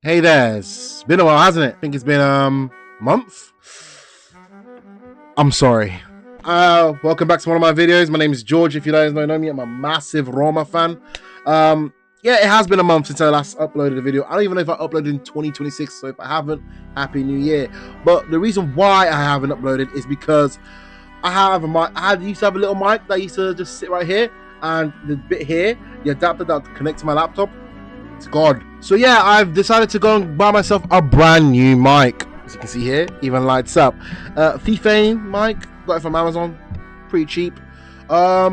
Hey there, it's been a while, hasn't it? I think it's been month. I'm sorry. Welcome back to one of my videos. My name is George. If you guys don't know me, I'm a massive Roma fan. Yeah, it has been a month since I last uploaded a video. I don't even know if I uploaded in 2026, so if I haven't, Happy New Year. But the reason why I haven't uploaded is because I have a mic. Used to have a little mic that used to just sit right here, and the bit here, the adapter that connects to my laptop, it's gone. So yeah, I've decided to go and buy myself a brand new mic. As you can see here, even lights up. FIFA mic, got it from Amazon, pretty cheap. Yeah,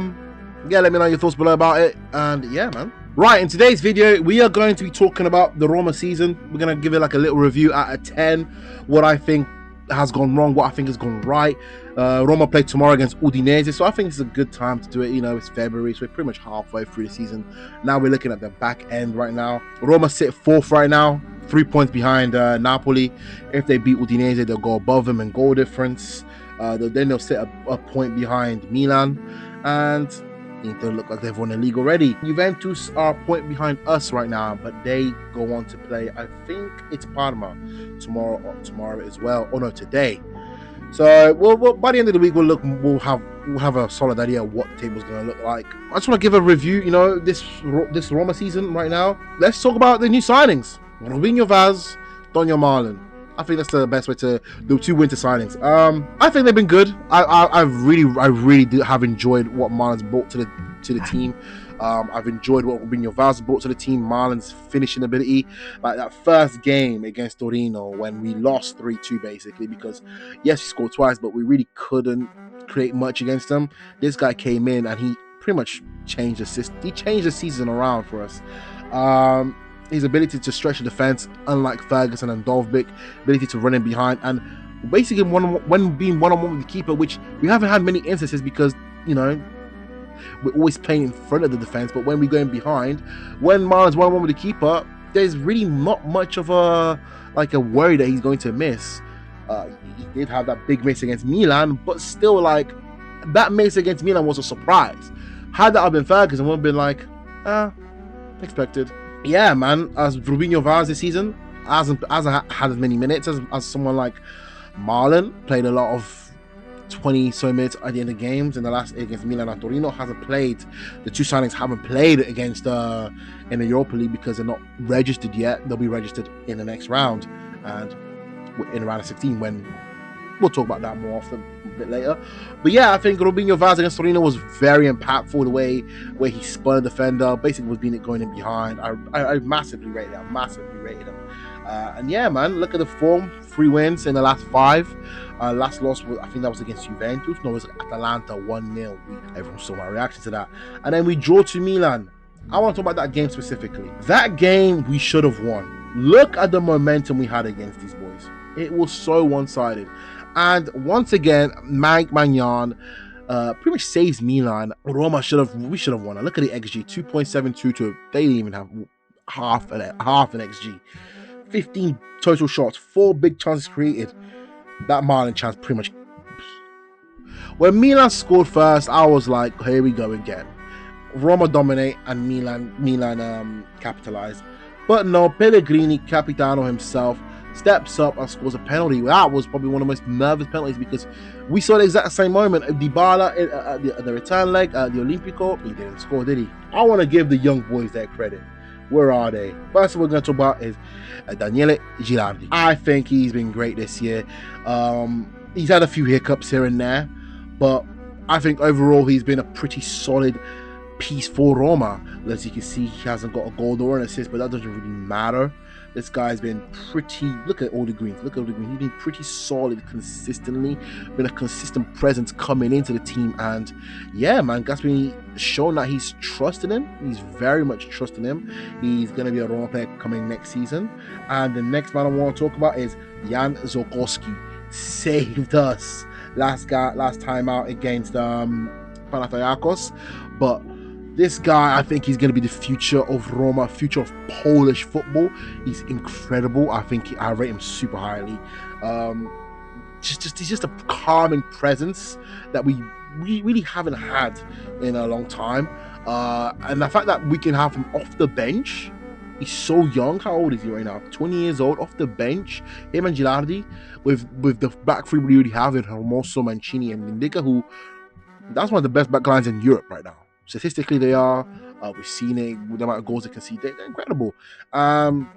let me know your thoughts below about it. And yeah, man. Right, in today's video, we are going to be talking about the Roma season. We're gonna give it like a little review out of 10, what I think has gone wrong, what I think has gone right. Roma play tomorrow against Udinese, so I think it's a good time to do it. You know, it's February, so we're pretty much halfway through the season. Now we're looking at the back end right now. Roma sit fourth right now, 3 points behind Napoli. If they beat Udinese, they'll go above them in goal difference. Then they'll sit a point behind Milan, and it don't look like they've won the league already. Juventus are a point behind us right now, but they go on to play, I think it's Parma tomorrow as well. Oh no, today. So we'll by the end of the week we'll have a solid idea of what the table's going to look like. I just want to give a review. You know, this Roma season right now. Let's talk about the new signings: Robinio, Donyell, Malen. I think that's the best way to do two winter signings. I think they've been good. I really have enjoyed what Malen's brought to the team. I've enjoyed what Robinio brought to the team. Malen's finishing ability, like that first game against Torino when we lost 3-2 basically, because yes, he scored twice, but we really couldn't create much against them. This guy came in and he pretty much changed the system. He changed the season around for us. His ability to stretch the defense, unlike Ferguson and Dovbyk, ability to run in behind, and basically when being one-on-one with the keeper, which we haven't had many instances because, you know, we're always playing in front of the defense. But when we go in behind, when Malen's one-on-one with the keeper, there's really not much of a worry that he's going to miss. He did have that big miss against Milan, but still, like, that miss against Milan was a surprise. Had that have been Ferguson, would have been like, expected. Yeah, man, as Robinio this season hasn't had as many minutes as someone like Malen. Played a lot of 20 so minutes at the end of games in the last against Milan and Torino. Hasn't played. The two signings haven't played against in the Europa League because they're not registered yet. They'll be registered in the next round, and in round of 16 when we'll talk about that more often a bit later. But yeah, I think Robinio against Torino was very impactful. The way where he spun a defender, basically was going in behind. I massively rated him. And yeah, man, look at the form. 3 wins in the last 5. Last loss was, I think that was against Juventus. No, it was Atalanta 1-0. Everyone saw my reaction to that. And then we draw to Milan. I want to talk about that game specifically. That game we should have won. Look at the momentum we had against these boys. It was so one-sided. And once again, Mike Magnan pretty much saves Milan. We should have won. Look at the XG, 2.72 they didn't even have half an XG. 15 total shots, 4 big chances created. That Malen chance pretty much. When Milan scored first, I was like, here we go again. Roma dominate and Milan capitalized. But no, Pellegrini, Capitano himself, steps up and scores a penalty. That was probably one of the most nervous penalties because we saw the exact same moment. Dybala at the return leg at the Olimpico, he didn't score, did he? I want to give the young boys their credit. Where are they? First we're going to talk about is Donyell Girardi. I think he's been great this year. He's had a few hiccups here and there, but I think overall he's been a pretty solid piece for Roma. As you can see, he hasn't got a goal or an assist, but that doesn't really matter. This guy's been pretty. Look at all the greens. He's been pretty solid consistently. Been a consistent presence coming into the team, and yeah, man, Gasperini shown that he's trusting him. He's very much trusting him. He's gonna be a Roma player coming next season. And the next man I want to talk about is Jan Zolkowski. Saved us last time out against Panathinaikos, but this guy, I think he's going to be the future of Roma, future of Polish football. He's incredible. I think I rate him super highly. He's just a calming presence that we really haven't had in a long time. And the fact that we can have him off the bench He's so young. How old is he right now? 20 years old, off the bench. Him and Gilardi, with the back three we already have in Hermoso, Mancini, and Indica, who that's one of the best backlines in Europe right now. Statistically, they are. We've seen it with the amount of goals they concede. They're incredible. And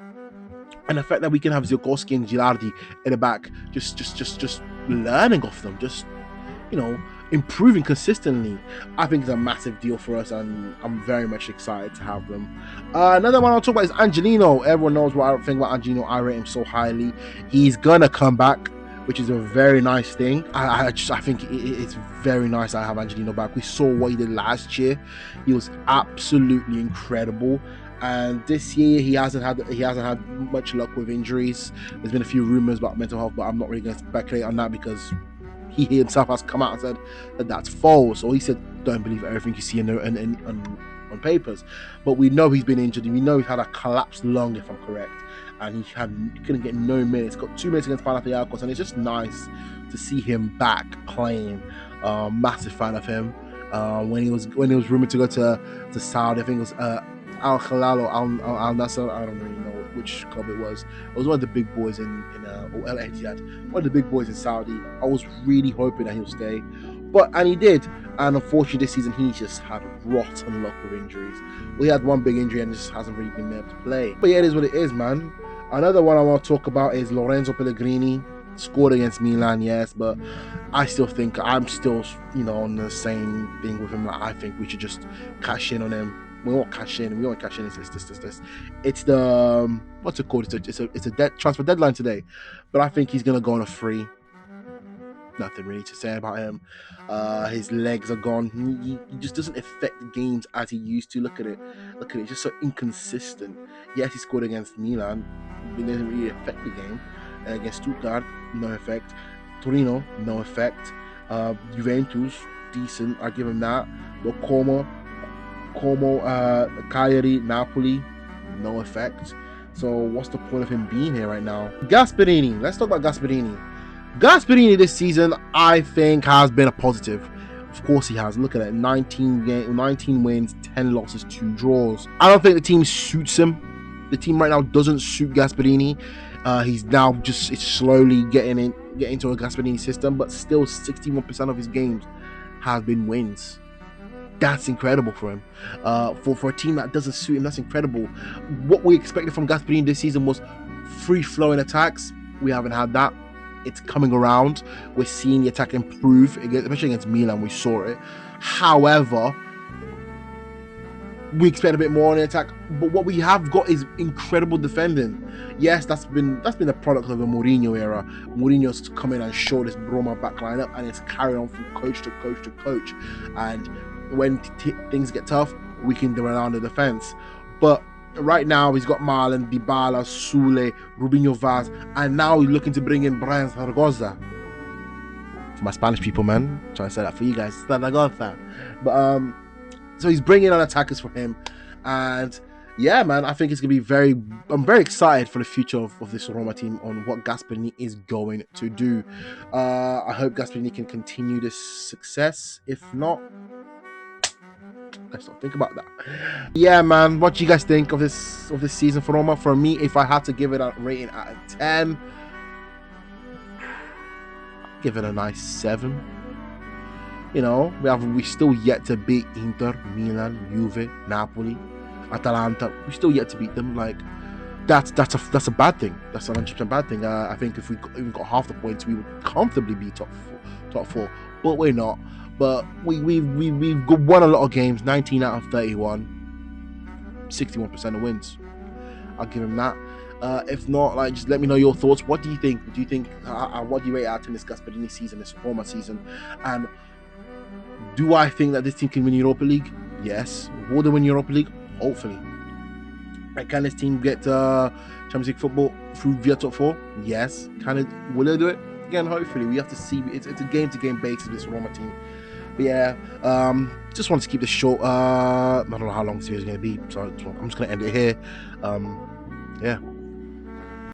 the fact that we can have Zielkowski and Gilardi in the back, just learning off them, just improving consistently, I think is a massive deal for us, and I'm very much excited to have them. Another one I'll talk about is Angelino. Everyone knows what I think about Angelino. I rate him so highly. He's gonna come back, which is a very nice thing. I think it's very nice I have Angelino back. We saw what he did last year. He was absolutely incredible. And this year he hasn't had much luck with injuries. There's been a few rumors about mental health, but I'm not really going to speculate on that because he himself has come out and said that that's false. Or he said, don't believe everything you see on papers. But we know he's been injured, and we know he's had a collapsed lung, if I'm correct. And he couldn't get no minutes. Got 2 minutes against Panathinaikos, and it's just nice to see him back playing. Massive fan of him. When he was rumored to go to Saudi, I think it was Al Hilal or Al Nassr. I don't really know which club it was. It was one of the big boys in Al Ittihad, one of the big boys in Saudi. I was really hoping that he'll stay, and he did. And unfortunately, this season he just had rotten luck with injuries. We had one big injury and just hasn't really been able to play. But yeah, it is what it is, man. Another one I want to talk about is Lorenzo Pellegrini. Scored against Milan, yes, but I still think I'm still on the same thing with him. I think we should just cash in on him. We won't cash in. It's this. It's the what's it called? It's a transfer deadline today, but I think he's gonna go on a free. Nothing really to say about him. His legs are gone. He just doesn't affect the games as he used to. Look at it. Just so inconsistent. Yes, he scored against Milan. It didn't really affect the game. Against Stuttgart, no effect. Torino, no effect. Juventus, decent. I give him that. But Como, Cagliari, Napoli, no effect. So what's the point of him being here right now? Gasperini. Let's talk about Gasperini. Gasperini this season, I think, has been a positive. Of course he has. Look at that. 19 wins, 10 losses, 2 draws. I don't think the team suits him. The team right now doesn't suit Gasperini. He's now it's slowly getting into a Gasperini system, but still 61% of his games have been wins. That's incredible for him. For a team that doesn't suit him, that's incredible. What we expected from Gasperini this season was free-flowing attacks. We haven't had that. It's coming around. We're seeing the attack improve, especially against Milan. We saw it. However, we expect a bit more on the attack, but what we have got is incredible defending. Yes, that's been a product of the Mourinho era. Mourinho's come in and showed this Roma back line up, and it's carried on from coach to coach to coach. And when things get tough, we can rely on the defense. But right now, he's got Malen, Dybala, Sule, Robinio Vaz, and now he's looking to bring in Brian Zaragoza. For my Spanish people, man, I'm trying to say that for you guys, Zaragoza. But so he's bringing on attackers for him, and yeah, man, I think it's gonna be I'm very excited for the future of this Roma team on what Gasperini is going to do. I hope Gasperini can continue this success. If not, let's not think about that. Yeah, man, what do you guys think of this season for Roma? For me, if I had to give it a rating out of 10, give it a nice 7. We still yet to beat Inter, Milan, Juve, Napoli, Atalanta. We still yet to beat them. Like that's a bad thing. That's a 100% bad thing. I think if we even got half the points, we would comfortably be top 4. But we're not. But we've won a lot of games. 19 out of 31, 61% of wins. I'll give him that. If not, just let me know your thoughts. What do you think? What do you rate out in this Gasperini season, this Roma season? And do I think that this team can win Europa League? Yes. Will they win Europa League? Hopefully. And can this team get Champions League football via top 4? Yes. Will they do it? Again, hopefully. We have to see. It's a game-to-game basis, this Roma team. But yeah, just wanted to keep this short. I don't know how long the series is going to be, so I'm just going to end it here. Yeah.